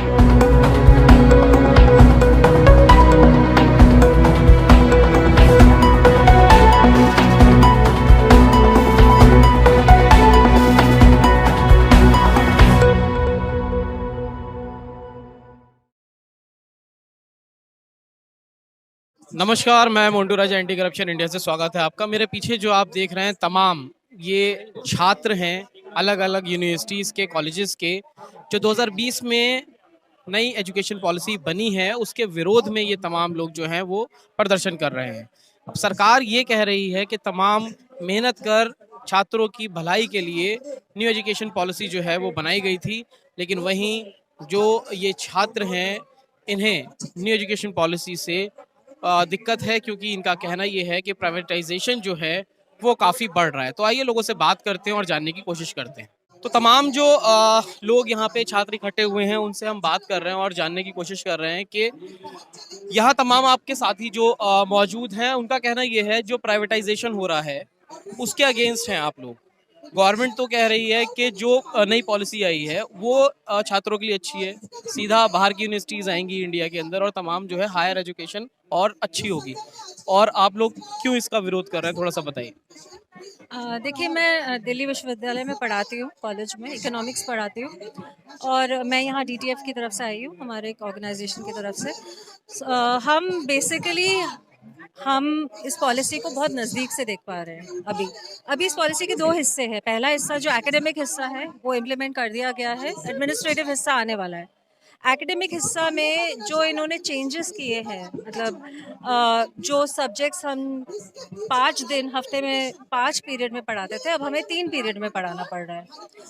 नमस्कार, मैं मोन्टू राजा anti corruption India से स्वागत है आपका। मेरे पीछे जो आप देख रहे हैं तमाम ये छात्र हैं अलग अलग यूनिवर्सिटीज़ के, कॉलेजेस के, जो 2020 में नई एजुकेशन पॉलिसी बनी है उसके विरोध में ये तमाम लोग जो हैं वो प्रदर्शन कर रहे हैं। अब सरकार ये कह रही है कि तमाम मेहनत कर छात्रों की भलाई के लिए न्यू एजुकेशन पॉलिसी जो है वो बनाई गई थी, लेकिन वहीं जो ये छात्र हैं इन्हें न्यू एजुकेशन पॉलिसी से दिक्कत है, क्योंकि इनका कहना ये है कि प्राइवेटाइजेशन जो है वो काफ़ी बढ़ रहा है। तो आइए लोगों से बात करते हैं और जानने की कोशिश करते हैं। तो तमाम जो लोग यहाँ पे छात्र इकट्ठे हुए हैं उनसे हम बात कर रहे हैं और जानने की कोशिश कर रहे हैं कि यहाँ तमाम आपके साथी जो मौजूद हैं उनका कहना ये है जो प्राइवेटाइजेशन हो रहा है उसके अगेंस्ट हैं आप लोग। गवर्नमेंट तो कह रही है कि जो नई पॉलिसी आई है वो छात्रों के लिए अच्छी है, सीधा बाहर की यूनिवर्सिटीज़ आएंगी इंडिया के अंदर और तमाम जो है हायर एजुकेशन और अच्छी होगी। और आप लोग क्यों इसका विरोध कर रहे हैं, थोड़ा सा बताइए। देखिए, मैं दिल्ली विश्वविद्यालय में पढ़ाती हूँ, कॉलेज में इकोनॉमिक्स पढ़ाती हूँ और मैं यहाँ डीटीएफ की तरफ से आई हूँ, हमारे एक ऑर्गेनाइजेशन की तरफ से। हम बेसिकली हम इस पॉलिसी को बहुत नज़दीक से देख पा रहे हैं अभी। अभी इस पॉलिसी के 2 हिस्से हैं। पहला हिस्सा जो एकेडमिक हिस्सा है वो इम्प्लीमेंट कर दिया गया है, एडमिनिस्ट्रेटिव हिस्सा आने वाला है। एकेडमिक हिस्सा में जो इन्होंने चेंजेस किए हैं, मतलब जो सब्जेक्ट्स हम 5 दिन हफ्ते में 5 पीरियड में पढ़ाते थे, अब हमें 3 पीरियड में पढ़ाना पड़ रहा है।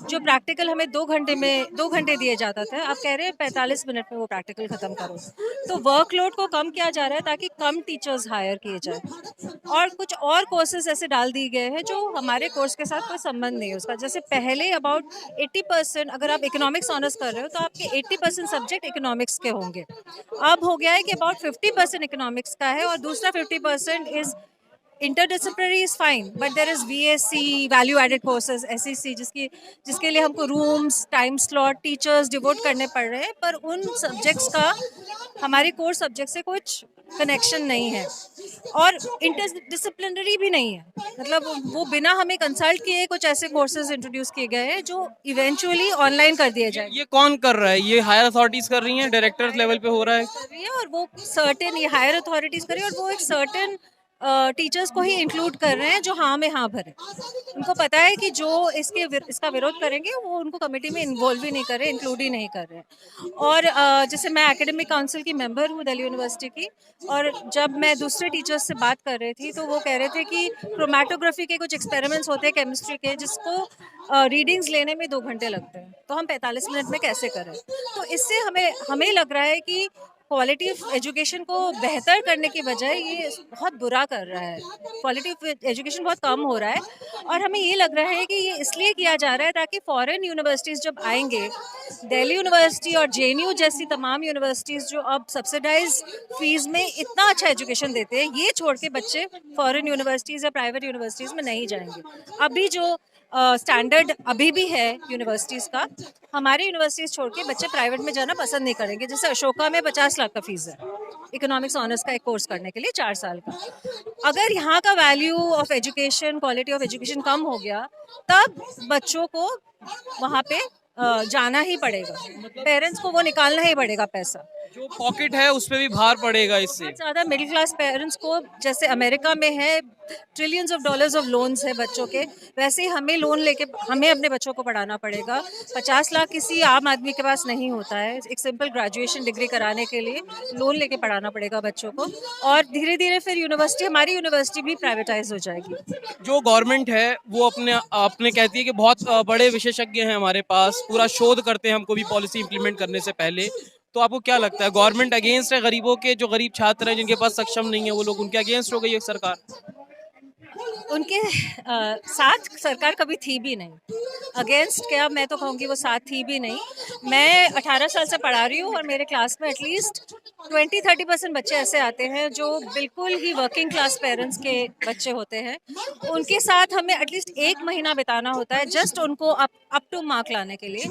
जो प्रैक्टिकल हमें 2 घंटे दिए जाता था, अब कह रहे हैं 45 मिनट में वो प्रैक्टिकल ख़त्म करो। तो वर्कलोड को कम किया जा रहा है ताकि कम टीचर्स हायर किए जाए और कुछ और कोर्सेज ऐसे डाल दिए गए हैं जो हमारे कोर्स के साथ कोई संबंध नहीं है उसका। जैसे पहले अबाउट 80%, अगर आप इकोनॉमिक्स ऑनर्स कर रहे हो तो आपके 80% सब्जेक्ट इकोनॉमिक्स के होंगे। अब हो गया है कि अबाउट 50% इकोनॉमिक्स का है और दूसरा 50% is interdisciplinary is fine, but there is VSC, value added courses, SEC, जिसके लिए हमको rooms, time slot, teachers devote करने पड़ रहे हैं, पर उन सब्जेक्ट्स का हमारे कोर सब्जेक्ट से कुछ कनेक्शन नहीं है और इंटरडिसिप्लिनरी भी नहीं है। मतलब वो बिना हमें कंसल्ट किए कुछ ऐसे कोर्सेज इंट्रोड्यूस किए गए हैं जो इवेंचुअली ऑनलाइन कर दिए जाएंगे। ये कौन कर रहा है? ये हायर अथॉरिटीज़ कर रही हैं, डायरेक्टर्स लेवल पे हो रहा है? कर रही है और वो सर्टेन, ये हायर अथॉरिटीज कर रही है और वो एक सर्टेन टीचर्स को ही इंक्लूड कर रहे हैं जो हाँ में हाँ भरे। उनको पता है कि जो इसका विरोध करेंगे वो उनको कमेटी में इन्वॉल्व ही नहीं कर रहे, इंक्लूड ही नहीं कर रहे। और जैसे मैं एकेडमिक काउंसिल की मेंबर हूँ दिल्ली यूनिवर्सिटी की, और जब मैं दूसरे टीचर्स से बात कर रही थी तो वो कह रहे थे कि क्रोमेटोग्राफी के कुछ एक्सपेरिमेंट्स होते हैं केमिस्ट्री के, जिसको रीडिंग्स लेने में 2 घंटे लगते हैं, तो हम 45 मिनट में कैसे करें। तो इससे हमें लग रहा है कि क्वालिटी ऑफ एजुकेशन को बेहतर करने की बजाय ये बहुत बुरा कर रहा है। क्वालिटी ऑफ एजुकेशन बहुत कम हो रहा है और हमें ये लग रहा है कि ये इसलिए किया जा रहा है ताकि फॉरेन यूनिवर्सिटीज़ जब आएंगे, दिल्ली यूनिवर्सिटी और जेएनयू जैसी तमाम यूनिवर्सिटीज़ जो अब सब्सिडाइज फीस में इतना अच्छा एजुकेशन देते हैं, ये छोड़ के बच्चे फॉरेन यूनिवर्सिटीज़ या प्राइवेट यूनिवर्सिटीज़ में नहीं जाएंगे। अभी जो स्टैंडर्ड अभी भी है यूनिवर्सिटीज़ का, हमारी यूनिवर्सिटीज़ छोड़ के बच्चे प्राइवेट में जाना पसंद नहीं करेंगे। जैसे अशोका में 50 लाख का फीस है इकोनॉमिक्स ऑनर्स का एक कोर्स करने के लिए 4 साल का। अगर यहाँ का value of education, quality of education कम हो गया, तब बच्चों को वहाँ पे जाना ही पड़ेगा, पेरेंट्स को वो निकालना ही पड़ेगा पैसा। जो पॉकेट है उस पे भी भार पड़ेगा इससे। बहुत ज़्यादा मिडिल क्लास पेरेंट्स को, जैसे अमेरिका में है trillions of dollars of loans है बच्चों के, वैसे ही हमें लोन लेके हमें अपने बच्चों को पढ़ाना पड़ेगा। 50 लाख किसी आम आदमी के पास नहीं होता है एक सिंपल ग्रेजुएशन डिग्री कराने के लिए, लोन लेके पढ़ाना पड़ेगा बच्चों को और धीरे धीरे फिर हमारी यूनिवर्सिटी भी प्राइवेटाइज हो जाएगी। जो गवर्नमेंट है वो अपने अपने कहती है कि बहुत बड़े विशेषज्ञ हैं हमारे पास, पूरा शोध करते हैं हमको भी पॉलिसी इंप्लीमेंट करने से पहले। तो आपको क्या लगता है गवर्नमेंट अगेंस्ट है गरीबों के? जो गरीब छात्र हैं जिनके पास सक्षम नहीं है वो लोग, उनके अगेंस्ट हो गई है सरकार? उनके साथ सरकार कभी थी भी नहीं। अगेंस्ट क्या, मैं तो कहूँगी वो साथ थी भी नहीं। मैं 18 साल से पढ़ा रही हूँ और मेरे क्लास में एटलीस्ट 20-30% बच्चे ऐसे आते हैं जो बिल्कुल ही वर्किंग क्लास पेरेंट्स के बच्चे होते हैं। उनके साथ हमें एटलीस्ट 1 महीना बिताना होता है जस्ट उनको अप टू मार्क लाने के लिए।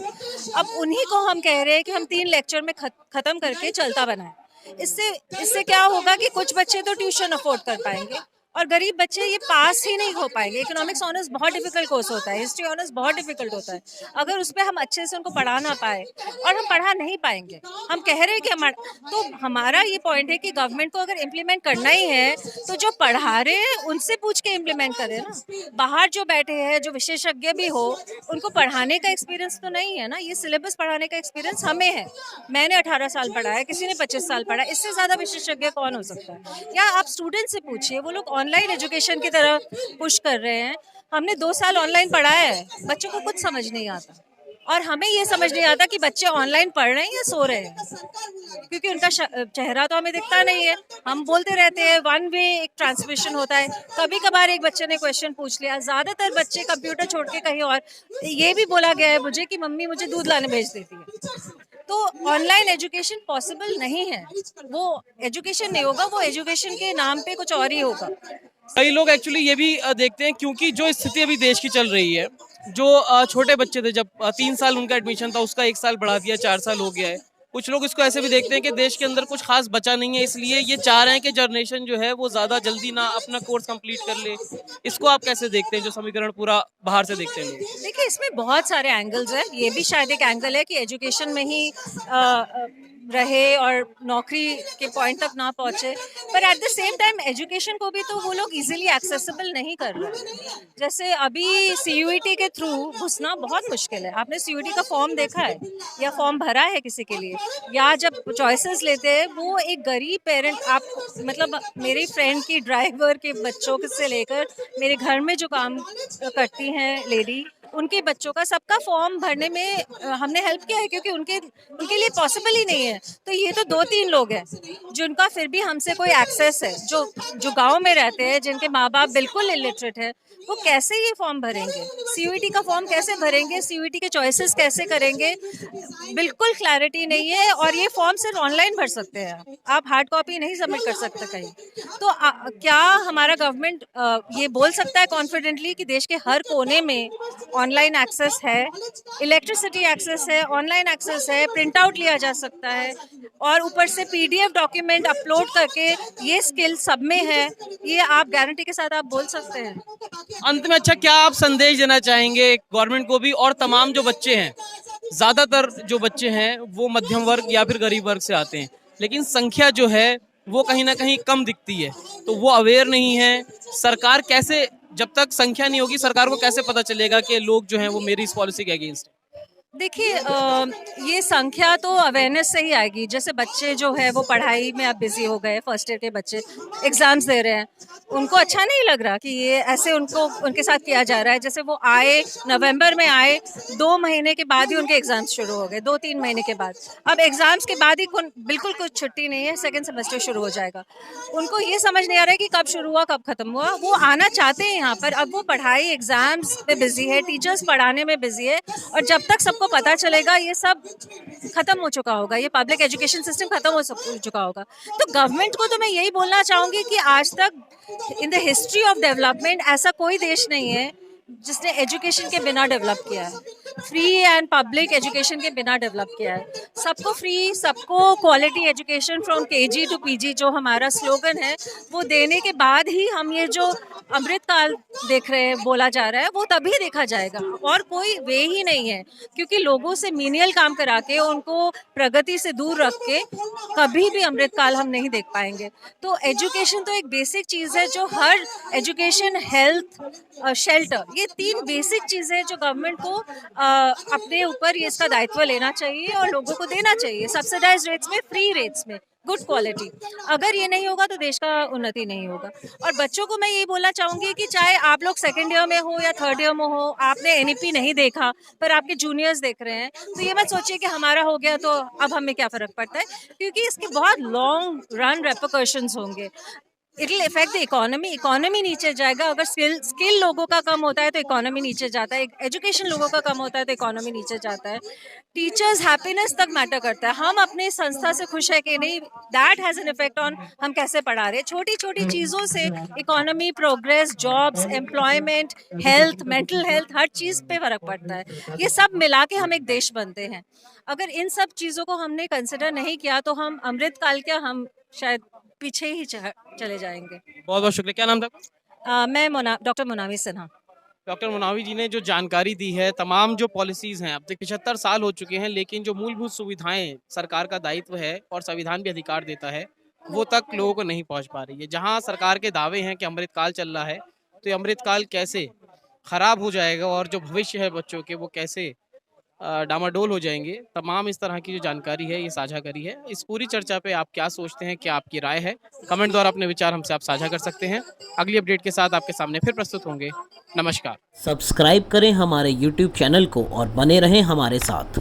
अब उन्हीं को हम कह रहे हैं कि हम 3 लेक्चर में ख़त्म करके चलता बनाएं। इससे इससे क्या होगा कि कुछ बच्चे तो ट्यूशन अफोर्ड कर पाएंगे और गरीब बच्चे ये पास ही नहीं हो पाएंगे। इकोनॉमिक्स ऑनर्स बहुत डिफिकल्ट कोर्स होता है, हिस्ट्री ऑनर्स बहुत डिफिकल्ट होता है। अगर उस पर हम अच्छे से उनको पढ़ा ना पाए और हम पढ़ा नहीं पाएंगे, हम कह रहे हैं कि हमारा ये पॉइंट है कि गवर्नमेंट को अगर इम्प्लीमेंट करना ही है तो जो पढ़ा रहे हैं उनसे पूछ के इम्प्लीमेंट करें ना। बाहर जो बैठे हैं, जो विशेषज्ञ भी हो, उनको पढ़ाने का एक्सपीरियंस तो नहीं है ना। ये सिलेबस पढ़ाने का एक्सपीरियंस हमें है। मैंने 18 साल पढ़ा है, किसी ने 25 साल पढ़ा है, इससे ज़्यादा विशेषज्ञ कौन हो सकता है? या आप स्टूडेंट से पूछिए, वो लोग ऑनलाइन एजुकेशन की तरफ पुश कर रहे हैं। हमने 2 साल ऑनलाइन पढ़ा है, बच्चों को कुछ समझ नहीं आता और हमें ये समझ नहीं आता कि बच्चे ऑनलाइन पढ़ रहे हैं या सो रहे हैं, क्योंकि उनका चेहरा तो हमें दिखता नहीं है। हम बोलते रहते हैं, वन वे एक ट्रांसमिशन होता है। कभी कभार एक बच्चे ने क्वेश्चन पूछ लिया, ज़्यादातर बच्चे कंप्यूटर छोड़ के कहीं और। ये भी बोला गया है मुझे कि मम्मी मुझे दूध लाने भेज देती है। तो ऑनलाइन एजुकेशन पॉसिबल नहीं है। वो एजुकेशन नहीं होगा, वो एजुकेशन के नाम पे कुछ और ही होगा। कई लोग एक्चुअली ये भी देखते हैं, क्योंकि जो स्थिति अभी देश की चल रही है, जो छोटे बच्चे थे, जब 3 साल उनका एडमिशन था, उसका 1 साल बढ़ा दिया, 4 साल हो गया है। कुछ लोग इसको ऐसे भी देखते हैं कि देश के अंदर कुछ खास बचा नहीं है, इसलिए ये चाह रहे हैं कि जनरेशन जो है वो ज्यादा जल्दी ना अपना कोर्स कंप्लीट कर ले। इसको आप कैसे देखते हैं, जो समीकरण पूरा बाहर से देखते हैं लोग? देखिए, इसमें बहुत सारे एंगल्स हैं। ये भी शायद एक एंगल है कि एजुकेशन में ही रहे और नौकरी के पॉइंट तक ना पहुंचे। पर at the same time education को भी तो वो लोग इजीली एक्सेसिबल नहीं कर रहे। जैसे अभी सीयूईटी के थ्रू घुसना बहुत मुश्किल है। आपने सीयूईटी का फॉर्म देखा है या फॉर्म भरा है किसी के लिए? या जब चॉइसेस लेते हैं, वो एक गरीब पेरेंट, आप मतलब मेरी फ्रेंड की ड्राइवर के बच्चों से लेकर मेरे घर में जो काम करती हैं लेडी, उनके बच्चों का सबका फॉर्म भरने में हमने हेल्प किया है, क्योंकि उनके उनके लिए पॉसिबल ही नहीं है। तो ये तो 2-3 लोग हैं जिनका फिर भी हमसे कोई एक्सेस है, जो गांव में रहते हैं, जिनके माँ बाप बिल्कुल इलिटरेट है। वो कैसे ये फॉर्म भरेंगे? सीयूईटी का फॉर्म कैसे भरेंगे? सीयूईटी के चॉइसेस कैसे करेंगे? बिल्कुल क्लैरिटी नहीं है। और ये फॉर्म सिर्फ ऑनलाइन भर सकते हैं, आप हार्ड कॉपी नहीं सबमिट कर सकते कहीं। तो क्या हमारा गवर्नमेंट ये बोल सकता है कॉन्फिडेंटली कि देश के हर कोने में ऑनलाइन एक्सेस है, इलेक्ट्रिसिटी एक्सेस है, ऑनलाइन एक्सेस है, प्रिंट आउट लिया जा सकता है और ऊपर से पीडीएफ डॉक्यूमेंट अपलोड करके ये स्किल सब में है? ये आप गारंटी के साथ आप बोल सकते हैं? अंत में अच्छा, क्या आप संदेश देना चाहेंगे गवर्नमेंट को भी, और तमाम जो बच्चे हैं, ज्यादातर जो बच्चे हैं वो मध्यम वर्ग या फिर गरीब वर्ग से आते हैं, लेकिन संख्या जो है वो कहीं ना कहीं कम दिखती है, तो वो अवेयर नहीं है। सरकार कैसे, जब तक संख्या नहीं होगी, सरकार को कैसे पता चलेगा कि लोग जो हैं वो मेरी इस पॉलिसी के अगेंस्ट है? देखिए, ये संख्या तो अवेयरनेस से ही आएगी। जैसे बच्चे जो है वो पढ़ाई में अब बिजी हो गए, फर्स्ट ईयर के बच्चे एग्जाम्स दे रहे हैं, उनको अच्छा नहीं लग रहा कि ये ऐसे उनके साथ किया जा रहा है। जैसे वो आए, नवंबर में आए, 2 महीने के बाद ही उनके एग्जाम्स शुरू हो गए, 2-3 महीने के बाद। अब एग्जाम्स के बाद ही बिल्कुल कुछ छुट्टी नहीं है, सेकेंड सेमेस्टर शुरू हो जाएगा। उनको ये समझ नहीं आ रहा है कि कब शुरू हुआ कब खत्म हुआ। वो आना चाहते हैं यहाँ पर, अब वो पढ़ाई एग्जाम्स में बिजी है, टीचर्स पढ़ाने में बिजी है। और जब तक सबको पता चलेगा ये सब खत्म हो चुका होगा, ये पब्लिक एजुकेशन सिस्टम खत्म हो चुका होगा। तो गवर्नमेंट को तो मैं यही बोलना चाहूंगी कि आज तक in the history of development ऐसा कोई देश नहीं है जिसने एजुकेशन के बिना डेवलप किया है, फ्री एंड पब्लिक एजुकेशन के बिना डेवलप किया है। सबको फ्री, सबको quality education from KG to PG, जो हमारा स्लोगन है, वो देने के बाद ही हम ये जो अमृतकाल देख रहे हैं, बोला जा रहा है, वो तभी देखा जाएगा। और कोई वे ही नहीं है, क्योंकि लोगों से मीनियल काम करा के, उनको प्रगति से दूर रख के कभी भी अमृतकाल हम नहीं देख पाएंगे। तो एजुकेशन तो एक बेसिक चीज़ है जो हर एजुकेशन, हेल्थ, शेल्टर, ये 3 बेसिक चीज़ें हैं जो गवर्नमेंट को अपने ऊपर ये इसका दायित्व लेना चाहिए और लोगों को देना चाहिए, सब्सिडाइज रेट्स में, फ्री रेट्स में, गुड क्वालिटी। अगर ये नहीं होगा तो देश का उन्नति नहीं होगा। और बच्चों को मैं यही बोलना चाहूँगी कि चाहे आप लोग सेकेंड ईयर में हो या थर्ड ईयर में हो, आपने एनईपी नहीं देखा पर आपके जूनियर्स देख रहे हैं, तो ये मत सोचिए कि हमारा हो गया तो अब हमें क्या फ़र्क पड़ता है, क्योंकि इसके बहुत लॉन्ग रन रेपरकशंस होंगे। It will effect the economy नीचे जाएगा। अगर स्किल लोगों का कम होता है तो इकोनॉमी नीचे जाता है, एजुकेशन लोगों का कम होता है तो इकोनॉमी नीचे जाता है। टीचर्स हैप्पीनेस तक मैटर करता है, हम अपनी संस्था से खुश है कि नहीं, that has an effect on हम कैसे पढ़ा रहे हैं। छोटी छोटी चीज़ों से economy, progress, jobs, employment, health, mental health, हर चीज़ पे फर्क पड़ता है। ये सब मिला के हम एक देश बनते हैं। अगर इन सब चीज़ों को हमने कंसिडर नहीं किया तो हम अमृतकाल क्या, हम शायद पीछे ही चले जाएंगे। बहुत बहुत शुक्रिया। क्या नाम था? मैं डॉक्टर मोनामी सिन्हा। डॉक्टर मुनावी जी ने जो जानकारी दी है, तमाम जो पॉलिसीज़ हैं, अब तक 75 साल हो चुके हैं, लेकिन जो मूलभूत सुविधाएँ सरकार का दायित्व है और संविधान भी अधिकार देता है, वो तक लोगों को नहीं पहुँच पा रही है। जहाँ सरकार के दावे हैं कि अमृतकाल चल रहा है, तो ये अमृतकाल कैसे खराब हो जाएगा और जो भविष्य है बच्चों के, वो कैसे डामाडोल हो जाएँगे। तमाम इस तरह की जो जानकारी है, ये साझा करी है। इस पूरी चर्चा पे आप क्या सोचते हैं? क्या आपकी राय है? कमेंट द्वारा अपने विचार हमसे आप साझा कर सकते हैं। अगली अपडेट के साथ आपके सामने फिर प्रस्तुत होंगे। नमस्कार। सब्सक्राइब करें हमारे YouTube चैनल को और बने रहें हमारे साथ।